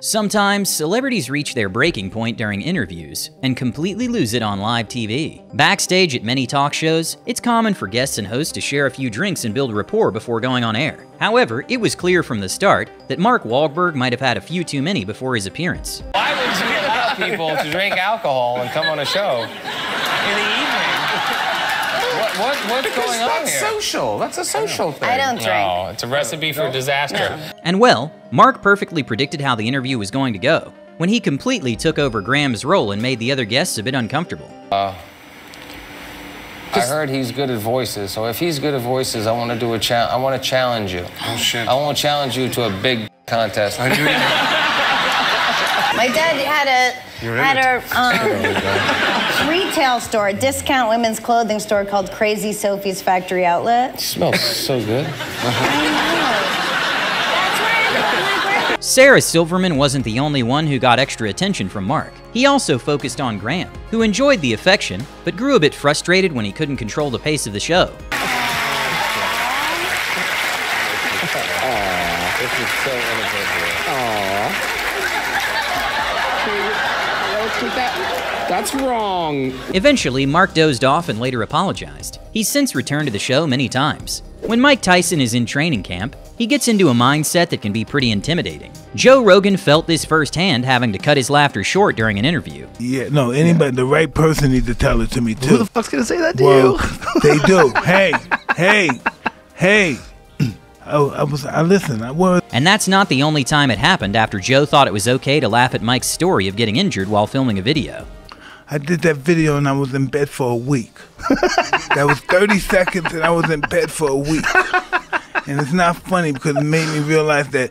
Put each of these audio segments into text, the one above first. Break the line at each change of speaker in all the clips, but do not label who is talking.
Sometimes, celebrities reach their breaking point during interviews and completely lose it on live TV. Backstage at many talk shows, it's common for guests and hosts to share a few drinks and build rapport before going on air. However, it was clear from the start that Mark Wahlberg might have had a few too many before his appearance.
Why would you allow people to drink alcohol and come on a show in the evening? What's going on here?
That's social. That's a social thing.
I don't drink.
No, it's a recipe for disaster.
No.
And well, Mark perfectly predicted how the interview was going to go, when he completely took over Graham's role and made the other guests a bit uncomfortable.
I heard he's good at voices, so if he's good at voices, I want to do a I want to challenge you.
Oh shit!
I want to challenge you to a big contest.
My dad had a retail store, a discount women's clothing store called Crazy Sophie's Factory Outlet.
It smells so good.
Sarah Silverman wasn't the only one who got extra attention from Mark. He also focused on Graham, who enjoyed the affection, but grew a bit frustrated when he couldn't control the pace of the show.
This is so inappropriate.
That's wrong.
Eventually, Mark dozed off and later apologized. He's since returned to the show many times. When Mike Tyson is in training camp, he gets into a mindset that can be pretty intimidating. Joe Rogan felt this firsthand, having to cut his laughter short during an interview.
Yeah, no, anybody, the right person needs to tell it to me too.
Who the fuck's gonna say that to you?
They do. Hey. I listened. I was.
And that's not the only time it happened after Joe thought it was okay to laugh at Mike's story of getting injured while filming a video.
I did that video and I was in bed for a week. That was 30 seconds and I was in bed for a week. And it's not funny because it made me realize that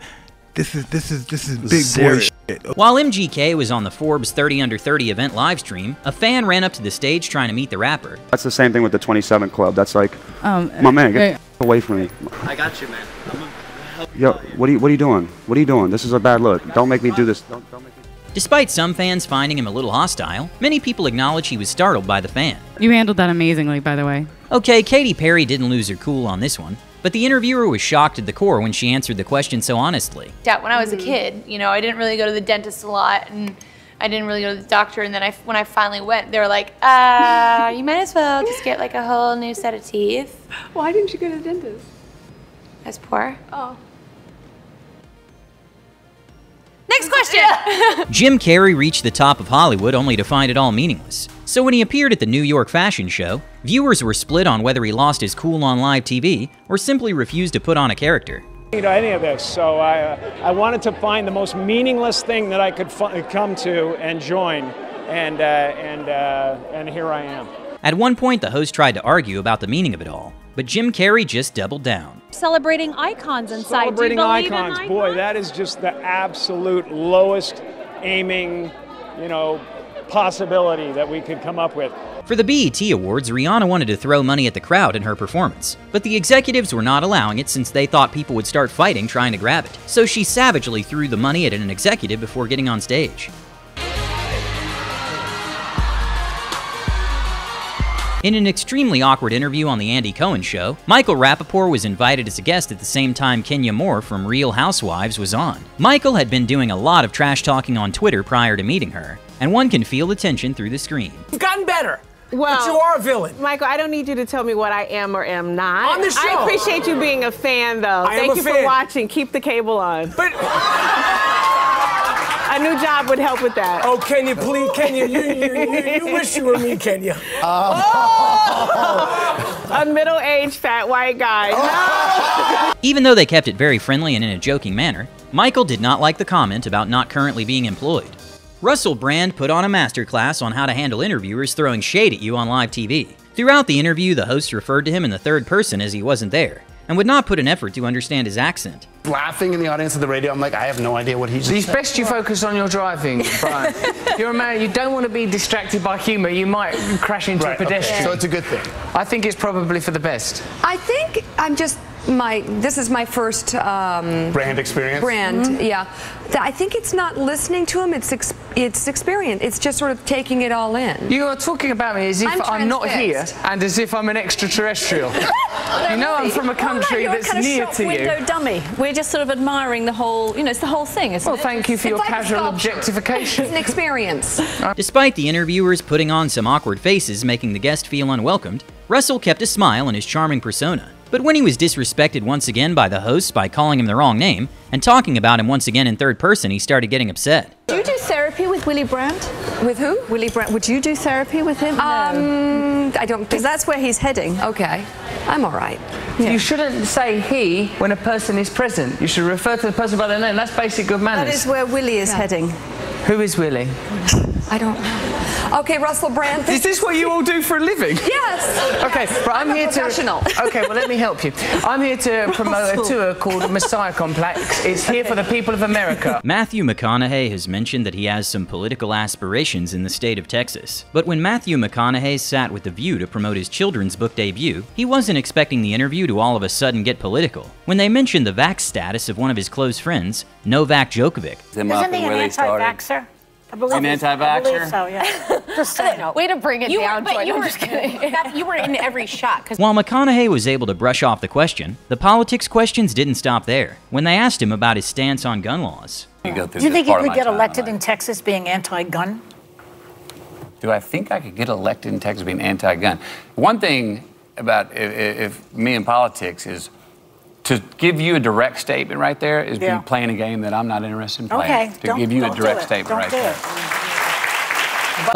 this is big boy shit.
While MGK was on the Forbes 30 Under 30 event livestream, a fan ran up to the stage trying to meet the rapper.
That's the same thing with the 27 Club. That's like, my man, get away from me.
I got you, man.
Yo, what are you doing? What are you doing? This is a bad look. Don't make me do this. Don't make me.
Despite some fans finding him a little hostile, many people acknowledge he was startled by the fan.
You handled that amazingly, by the way.
Okay, Katy Perry didn't lose her cool on this one, but the interviewer was shocked at the core when she answered the question so honestly.
When I was a kid, you know, I didn't really go to the dentist a lot, and I didn't really go to the doctor, and then when I finally went, they were like, you might as well just get like a whole new set of teeth.
Why didn't you go to the dentist?
I was poor.
Oh.
Next question!
Jim Carrey reached the top of Hollywood only to find it all meaningless. So when he appeared at the New York Fashion Show, viewers were split on whether he lost his cool on live TV or simply refused to put on a character.
Any of this, so I wanted to find the most meaningless thing that I could come to and join, and here I am.
At one point, the host tried to argue about the meaning of it all, but Jim Carrey just doubled down.
Celebrating icons inside.
Celebrating
Do you believe
icons,
in
boy, that is just the absolute lowest aiming, possibility that we could come up with.
For the BET Awards, Rihanna wanted to throw money at the crowd in her performance, but the executives were not allowing it since they thought people would start fighting trying to grab it. So she savagely threw the money at an executive before getting on stage. In an extremely awkward interview on The Andy Cohen Show, Michael Rapaport was invited as a guest at the same time Kenya Moore from Real Housewives was on. Michael had been doing a lot of trash talking on Twitter prior to meeting her, and one can feel the tension through the screen.
You've gotten better,
well,
but you are a villain.
Michael, I don't need you to tell me what I am or am not.
On the show.
I appreciate you being a fan, though. Thank you for watching. Keep the cable on. But a new job would help with that.
Oh, Kenya, please, Kenya, you wish you were me, Kenya.
A middle-aged fat white guy. No.
Even though they kept it very friendly and in a joking manner, Michael did not like the comment about not currently being employed. Russell Brand put on a masterclass on how to handle interviewers throwing shade at you on live TV. Throughout the interview, the host referred to him in the third person as he wasn't there, and would not put an effort to understand his accent.
Laughing in the audience of the radio, I'm like, I have no idea what he's saying.
It's best you focus on your driving, Brian. You're a man, you don't want to be distracted by humour, you might crash into a pedestrian.
Okay. So it's a good thing.
I think it's probably for the best.
I think I'm just
this is my first
brand experience.
Yeah. I think it's not listening to him. It's experience. It's just sort of taking it all in.
You are talking about me as if I'm not here and as if I'm an extraterrestrial. You know, I'm from a country that's near to you.
Window dummy. We're just sort of admiring the whole. You know, it's the whole thing, isn't it?
Well, thank you for your casual objectification.
It's an experience.
Despite the interviewers putting on some awkward faces, making the guest feel unwelcomed, Russell kept a smile in his charming persona. But when he was disrespected once again by the hosts by calling him the wrong name and talking about him once again in third person, he started getting upset.
Do you do therapy with Willy Brandt?
With who?
Willy Brandt. Would you do therapy with him? No.
I don't think.
Because that's where he's heading.
Okay. I'm all right.
Yeah. You shouldn't say he when a person is present. You should refer to the person by their name. That's basic good manners.
That is where Willy is heading.
Who is Willy?
I don't know. Okay, Russell Brand.
Is this what you all do for a living?
Yes.
Okay, but I'm here
professional.
Okay, well, let me help you. I'm here to promote a tour called Messiah Complex. It's here for the people of America.
Matthew McConaughey has mentioned that he has some political aspirations in the state of Texas. But when Matthew McConaughey sat with The View to promote his children's book debut, he wasn't expecting the interview to all of a sudden get political. When they mentioned the vax status of one of his close friends, Novak Djokovic.
Isn't he an anti-vaxxer? An
I
anti-vaxxer?
believe so, yeah. Just so you know.
Way to bring it down.
But
I'm just kidding.
You were in every shot.
While McConaughey was able to brush off the question, the politics questions didn't stop there. When they asked him about his stance on gun laws.
Do you think you could get elected in Texas being anti-gun?
Do I think I could get elected in Texas being anti-gun? One thing about if me in politics is to give you a direct statement right there is be playing a game that I'm not interested in playing.
Okay.
To give you a direct statement right there.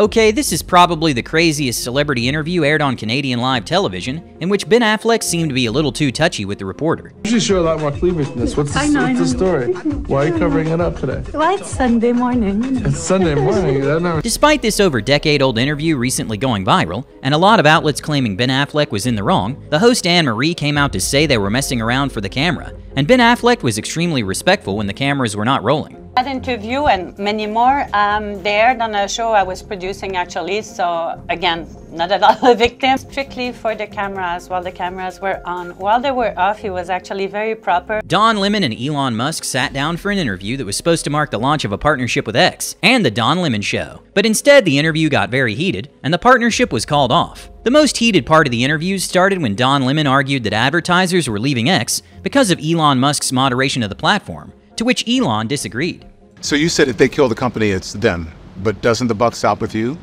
Okay, this is probably the craziest celebrity interview aired on Canadian live television, in which Ben Affleck seemed to be a little too touchy with the reporter.
You usually show a lot more cleavage than this. What's the story? Why are you covering it up today?
Well, it's Sunday morning.
It's Sunday morning.
Despite this over decade-old interview recently going viral, and a lot of outlets claiming Ben Affleck was in the wrong, the host Anne-Marie came out to say they were messing around for the camera, and Ben Affleck was extremely respectful when the cameras were not rolling.
That interview and many more aired on a show I was producing actually, so again, not at all a victim. Strictly for the cameras, while the cameras were on. While they were off, he was actually very proper.
Don Lemon and Elon Musk sat down for an interview that was supposed to mark the launch of a partnership with X and the Don Lemon Show. But instead, the interview got very heated, and the partnership was called off. The most heated part of the interviews started when Don Lemon argued that advertisers were leaving X because of Elon Musk's moderation of the platform, to which Elon disagreed.
So you said if they kill the company, it's them, but doesn't the buck stop with you?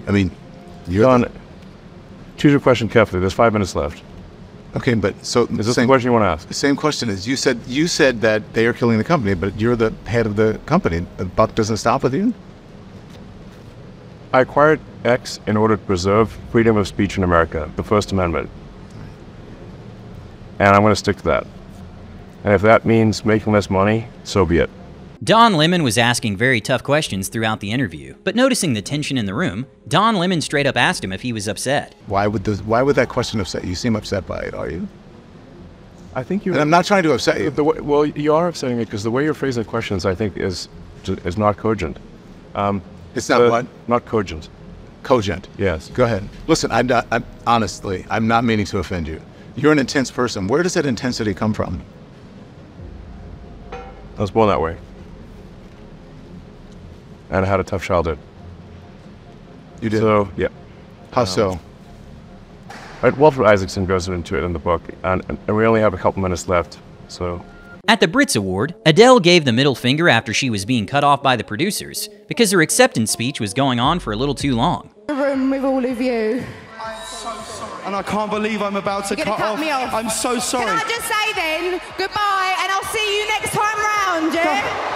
I mean, you're
Don, choose your question carefully. There's 5 minutes left.
Okay, but so
is this the question you want to ask?
The same question is you said that they are killing the company, but you're the head of the company. The buck doesn't stop with you?
I acquired X in order to preserve freedom of speech in America, the First Amendment. And I'm going to stick to that. And if that means making less money, so be it.
Don Lemon was asking very tough questions throughout the interview, but noticing the tension in the room, Don Lemon straight up asked him if he was upset.
Why would that question upset you? You seem upset by it, are you?
I think you.
And I'm not trying to upset you.
Well, you are upsetting me because the way you're phrasing the questions, I think, is not cogent.
It's not what?
Not cogent.
Cogent.
Yes.
Go ahead. Listen, honestly, I'm not meaning to offend you. You're an intense person. Where does that intensity come from?
I was born that way. And I had a tough childhood.
You did?
So, yeah.
How so?
Right, Walter Isaacson goes into it in the book, and we only have a couple minutes left, so...
At the Brits Award, Adele gave the middle finger after she was being cut off by the producers because her acceptance speech was going on for a little too long.
The room with all of you.
And I can't believe I'm about to cut off.
Me off.
I'm so sorry.
Can I just say then, goodbye, and I'll see you next time round, yeah?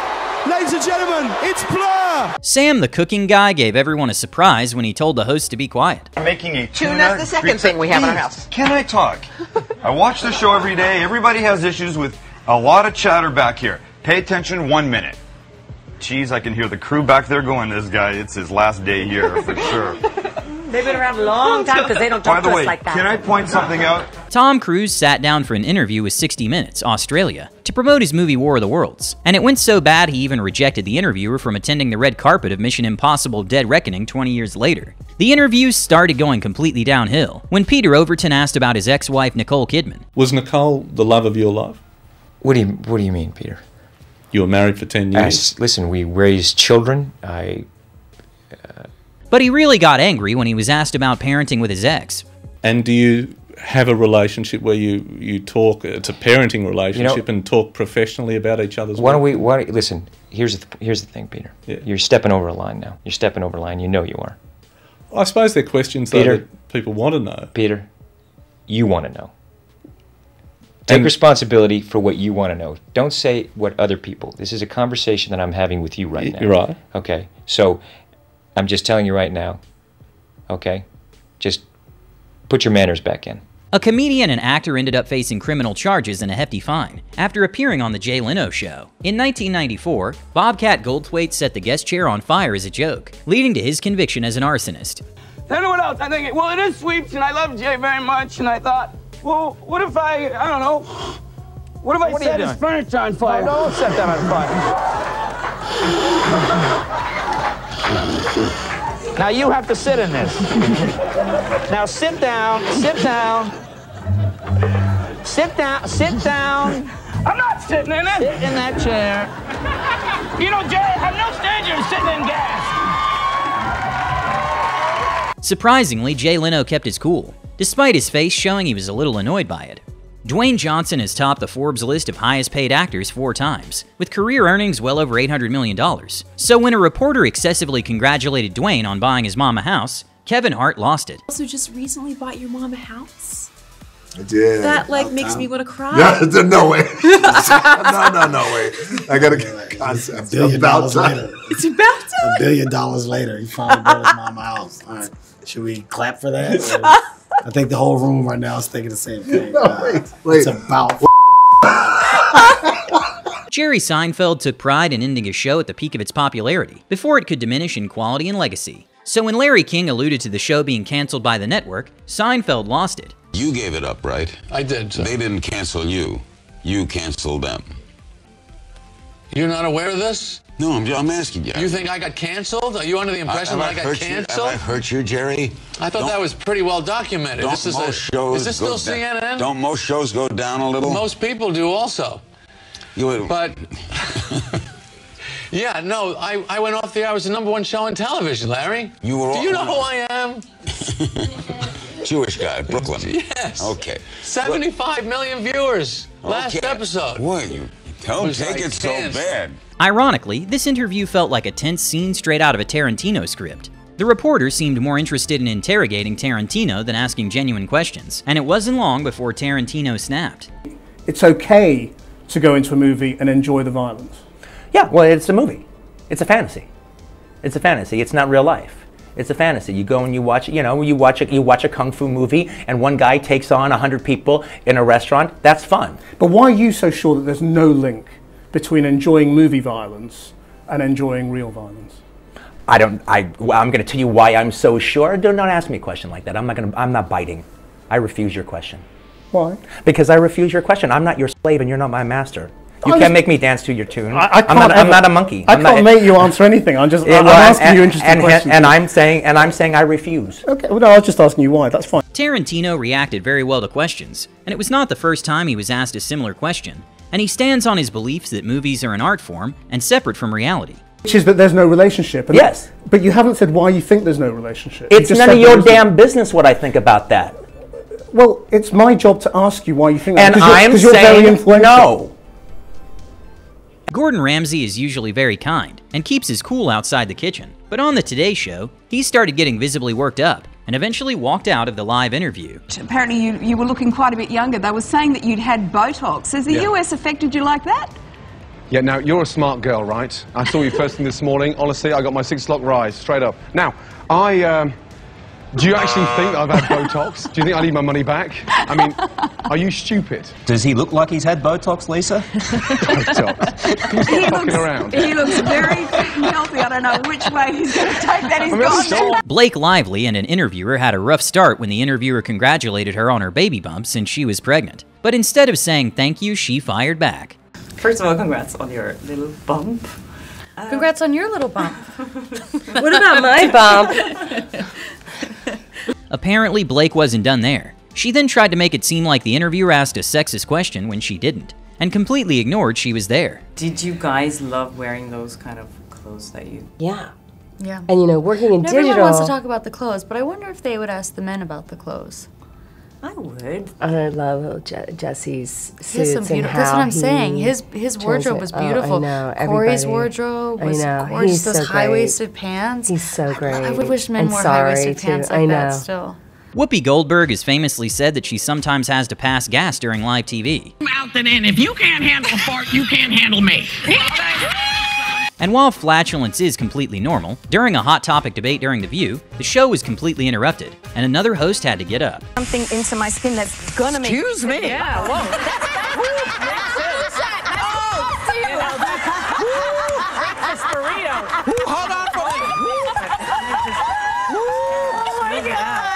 Ladies and gentlemen, it's Blur!
Sam, the cooking guy, gave everyone a surprise when he told the host to be quiet.
I'm making a tuna.
Tuna's the second thing we have in our house.
Can I talk? I watch the show every day. Everybody has issues with a lot of chatter back here. Pay attention 1 minute. Geez, I can hear the crew back there going, this guy, it's his last day here for sure.
They've been around a long time because they don't talk to us like that.
Can I point something out?
Tom Cruise sat down for an interview with 60 Minutes, Australia, to promote his movie War of the Worlds, and it went so bad he even rejected the interviewer from attending the red carpet of Mission Impossible Dead Reckoning 20 years later. The interviews started going completely downhill when Peter Overton asked about his ex-wife Nicole Kidman.
Was Nicole the love of your life?
What do you mean, Peter?
You were married for 10 years?
Listen, we raised children.
But he really got angry when he was asked about parenting with his ex.
And do you have a relationship where you talk, it's a parenting relationship, and talk professionally about each other's work?
Listen, here's the thing, Peter. Yeah. You're stepping over a line now. You're stepping over a line. You know you are.
I suppose they're questions that people want to know.
Peter, you want to know. Take responsibility for what you want to know. Don't say what other people. This is a conversation that I'm having with you right now.
You're right.
Okay, so I'm just telling you right now, okay? Just put your manners back in.
A comedian and actor ended up facing criminal charges and a hefty fine after appearing on The Jay Leno Show. In 1994, Bobcat Goldthwait set the guest chair on fire as a joke, leading to his conviction as an arsonist.
Then what else? I think, well, it is Sweeps, and I love Jay very much, and I thought, well, what if I don't know, what if I set his furniture on fire? No, don't set that on fire. Now you have to sit in this. Now sit down, sit down. Sit down, sit down. I'm not sitting in it. Sit in that chair. You know, Jay, I'm no stranger to sitting in gas.
Surprisingly, Jay Leno kept his cool, despite his face showing he was a little annoyed by it. Dwayne Johnson has topped the Forbes list of highest paid actors 4 times, with career earnings well over $800 million. So when a reporter excessively congratulated Dwayne on buying his mom a house, Kevin Hart lost it.
Also just recently bought your mom a house?
I did.
That makes me want to cry.
Yeah, no way. no way. I got a concept.
$1 billion later.
It's about time.
$1 billion later, he finally bought his mom a house. All right, should we clap for that? I think the whole room right now is thinking the same thing.
Wait.
It's about
Jerry Seinfeld took pride in ending his show at the peak of its popularity, before it could diminish in quality and legacy. So when Larry King alluded to the show being canceled by the network, Seinfeld lost it.
You gave it up, right?
I did, sir.
They didn't cancel you. You canceled them.
You're not aware of this?
No, I'm asking you.
You think I got canceled? Are you under the impression that I got canceled?
Have I hurt you, Jerry?
I thought that was pretty well documented.
Is this still
CNN?
Don't most shows go down a little?
Most people do also. But, yeah, no, I went off the air. I was the #1 show on television, Larry. Do you know who I am?
Jewish guy, Brooklyn.
Yes.
Okay.
75 million viewers last episode.
Boy, you don't take it so bad.
Ironically, this interview felt like a tense scene straight out of a Tarantino script. The reporter seemed more interested in interrogating Tarantino than asking genuine questions, and it wasn't long before Tarantino snapped.
It's okay to go into a movie and enjoy the violence.
Yeah, well, it's a movie. It's a fantasy. It's a fantasy. It's not real life. It's a fantasy. You go and you watch, you watch a kung fu movie, and one guy takes on 100 people in a restaurant. That's fun.
But why are you so sure that there's no link between enjoying movie violence and enjoying real violence?
I'm going to tell you why I'm so sure. Do not ask me a question like that. I'm not biting. I refuse your question.
Why?
Because I refuse your question. I'm not your slave, and you're not my master. You can't make me dance to your tune. I'm not a monkey.
I can't make you answer anything. I'm asking you interesting questions.
And I'm saying I refuse.
Okay. Well, no, I was just asking you why. That's fine.
Tarantino reacted very well to questions, and it was not the first time he was asked a similar question. And he stands on his beliefs that movies are an art form and separate from reality.
Which is that there's no relationship.
Yes.
But you haven't said why you think there's no relationship.
It's none of your damn business what I think about that.
Well, it's my job to ask you why you think that.
And I'm saying no.
Gordon Ramsay is usually very kind and keeps his cool outside the kitchen. But on the Today Show, he started getting visibly worked up and eventually walked out of the live interview.
Apparently you were looking quite a bit younger. They were saying that you'd had Botox. Has the US affected you like that?
Yeah, now, you're a smart girl, right? I saw you first thing this morning. Honestly, I got my 6 o'clock rise, straight up. Now, I Do you actually think I've had Botox? Do you think I need my money back? I mean, are you stupid?
Does he look like he's had Botox, Lisa?
Botox. Can you stop fucking around?
He looks very healthy. I don't know which way he's going to take that. He's gone.
Blake Lively and an interviewer had a rough start when the interviewer congratulated her on her baby bump since she was pregnant. But instead of saying thank you, she fired back.
First of all, congrats on your little bump.
Congrats on your little bump.
What about my bump?
Apparently, Blake wasn't done there. She then tried to make it seem like the interviewer asked a sexist question when she didn't, and completely ignored she was there.
Did you guys love wearing those kind of clothes that you...
Yeah.
Yeah.
And you know, working in digital...
Everyone wants to talk about the clothes, but I wonder if they would ask the men about the clothes.
I would.
I love Jesse's suits and how
that's what I'm saying. His wardrobe was beautiful.
I know.
Corey's wardrobe was gorgeous. Those high-waisted pants.
He's so great.
I wish men wore high-waisted pants like that still.
Whoopi Goldberg has famously said that she sometimes has to pass gas during live TV.
Out and in. If you can't handle a fart, you can't handle me.
And while flatulence is completely normal, during a hot topic debate during The View, the show was completely interrupted, and another host had to get up.
Something into my skin that's gonna make...
Excuse me?
Yeah, whoa.
Breakfast burrito. Hold on for a minute. Oh my God.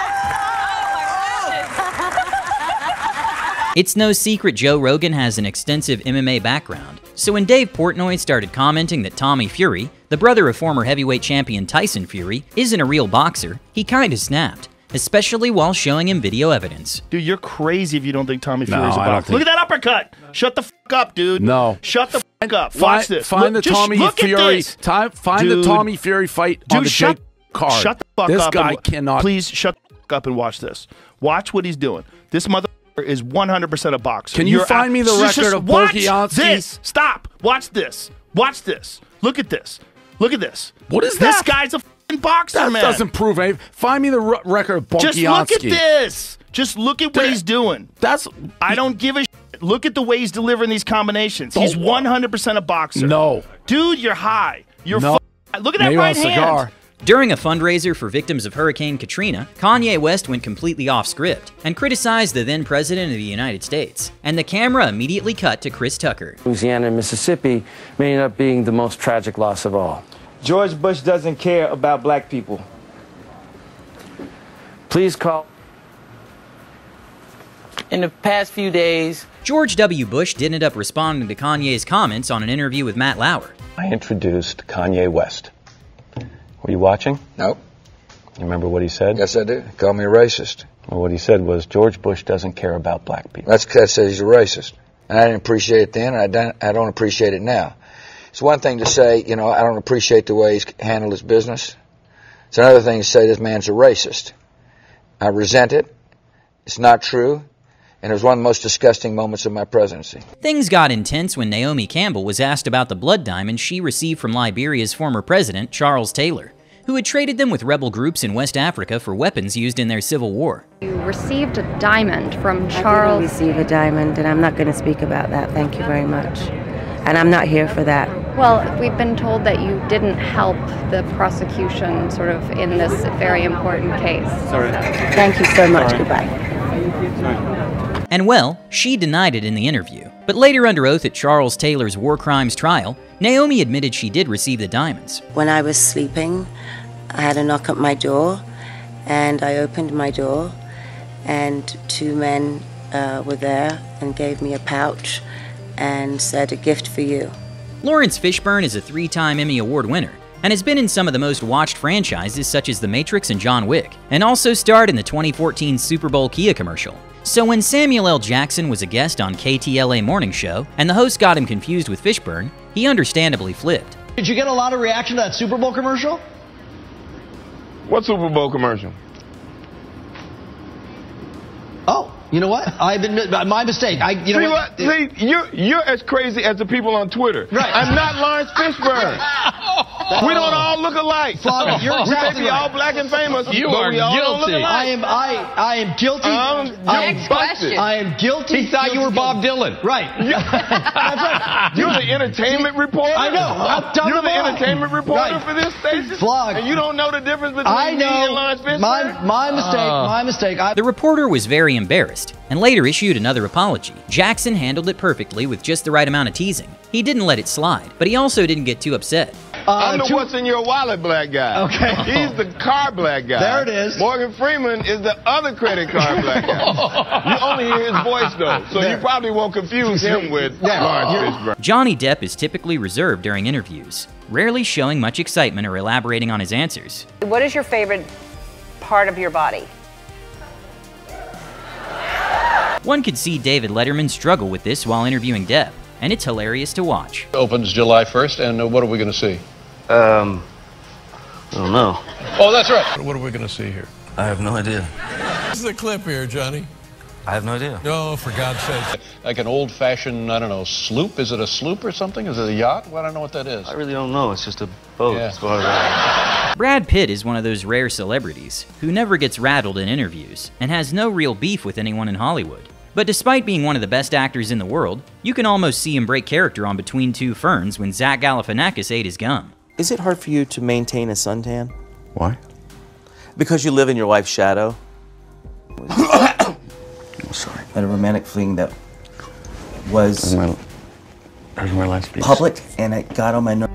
It's no secret Joe Rogan has an extensive MMA background, so when Dave Portnoy started commenting that Tommy Fury, the brother of former heavyweight champion Tyson Fury, isn't a real boxer, he kinda snapped, especially while showing him video evidence.
Dude, you're crazy if you don't think Tommy Fury's a boxer. Look at that uppercut! Shut the f*** up, dude.
No.
Shut the f*** up. Watch this.
Find the Tommy Fury. Find the Tommy Fury fight on the Jake card.
Shut the fuck
this
up.
This guy cannot.
Please shut the fuck up and watch this. Watch what he's doing. This mother is 100% a boxer.
Can you find me the record of Volkanovski?
Watch this. Stop. Watch this. Watch this. Look at this. Look at this.
What is
this?
that?
This guy's a f***ing boxer,
that
man.
That doesn't prove anything. Find me the record of Volkanovski.
Just look at this. Just look at what he's doing. I don't give a shit. Look at the way he's delivering these combinations. He's 100% a boxer.
No.
Dude, you're high. You're
no.
Look at that right hand.
During a fundraiser for victims of Hurricane Katrina, Kanye West went completely off script and criticized the then President of the United States, and the camera immediately cut to Chris Tucker.
Louisiana and Mississippi may end up being the most tragic loss of all. George Bush doesn't care about black people. Please call.
In the past few days,
George W. Bush did end up responding to Kanye's comments on an interview with Matt Lauer.
I introduced Kanye West. Were you watching?
Nope.
You remember what he said?
Yes, I do. He called me a racist.
Well, what he said was George Bush doesn't care about black people.
That says he's a racist. And I didn't appreciate it then, and I don't appreciate it now. It's one thing to say, you know, I don't appreciate the way he's handled his business. It's another thing to say this man's a racist. I resent it. It's not true. And it was one of the most disgusting moments of my presidency.
Things got intense when Naomi Campbell was asked about the blood diamonds she received from Liberia's former president, Charles Taylor, who had traded them with rebel groups in West Africa for weapons used in their civil war.
You received a diamond from Charles.
I didn't receive a diamond, and I'm not going to speak about that. Thank you very much. And I'm not here for that.
Well, we've been told that you didn't help the prosecution sort of in this very important case.
Sorry. Thank you so much. Sorry. Goodbye.
Sorry. And well, she denied it in the interview. But later under oath at Charles Taylor's war crimes trial, Naomi admitted she did receive the diamonds.
When I was sleeping, I had a knock at my door, and I opened my door, and two men were there and gave me a pouch and said, "A gift for you."
Lawrence Fishburne is a 3-time Emmy Award winner and has been in some of the most watched franchises such as The Matrix and John Wick, and also starred in the 2014 Super Bowl Kia commercial. So when Samuel L. Jackson was a guest on KTLA Morning Show and the host got him confused with Fishburne, he understandably flipped.
Did you get a lot of reaction to that Super Bowl commercial?
What Super Bowl commercial?
Oh, you know what? I've admit my mistake.
See, you're as crazy as the people on Twitter.
Right.
I'm not Lawrence Fishburne. We don't all look alike.
Flog, you're exactly
We may be
right.
all black and famous,
You
but
are
we all don't look
guilty.
alike.
I am guilty.
Next question.
I am guilty.
He thought you were Bob Dylan.
Right. That's right.
You're the entertainment reporter.
I know. I've done
You're
them
the
all.
entertainment reporter
Right.
for this station?
Flog.
And you don't know the difference between
I
me and
know.
Lawrence Fishburne?
My mistake. My mistake.
The reporter was very embarrassed and later issued another apology. Jackson handled it perfectly with just the right amount of teasing. He didn't let it slide, but he also didn't get too upset.
I'm the what's in your wallet black guy.
Okay.
He's the car black guy.
There it is.
Morgan Freeman is the other credit card black guy. You only hear his voice though, so you probably won't confuse him with Lawrence Fishburne.
Johnny Depp is typically reserved during interviews, rarely showing much excitement or elaborating on his answers.
What is your favorite part of your body?
One could see David Letterman struggle with this while interviewing Depp, and it's hilarious to watch.
Opens July 1st, and what are we going to see?
I don't know.
Oh, that's right. What are we going to see here?
I have no idea.
This is a clip here, Johnny.
I have no idea.
No, for God's sake. Like an old-fashioned, I don't know, sloop? Is it a sloop or something? Is it a yacht? Well, I don't know what that is.
I really don't know. It's just a boat.
Yeah.
As far as I
Brad Pitt is one of those rare celebrities who never gets rattled in interviews and has no real beef with anyone in Hollywood. But despite being one of the best actors in the world, you can almost see him break character on Between Two Ferns when Zach Galifianakis ate his gum.
Is it hard for you to maintain a suntan?
Why?
Because you live in your wife's shadow?
Oh, sorry.
At a romantic fling that was
That was my last piece.
public, and it got on my nerves.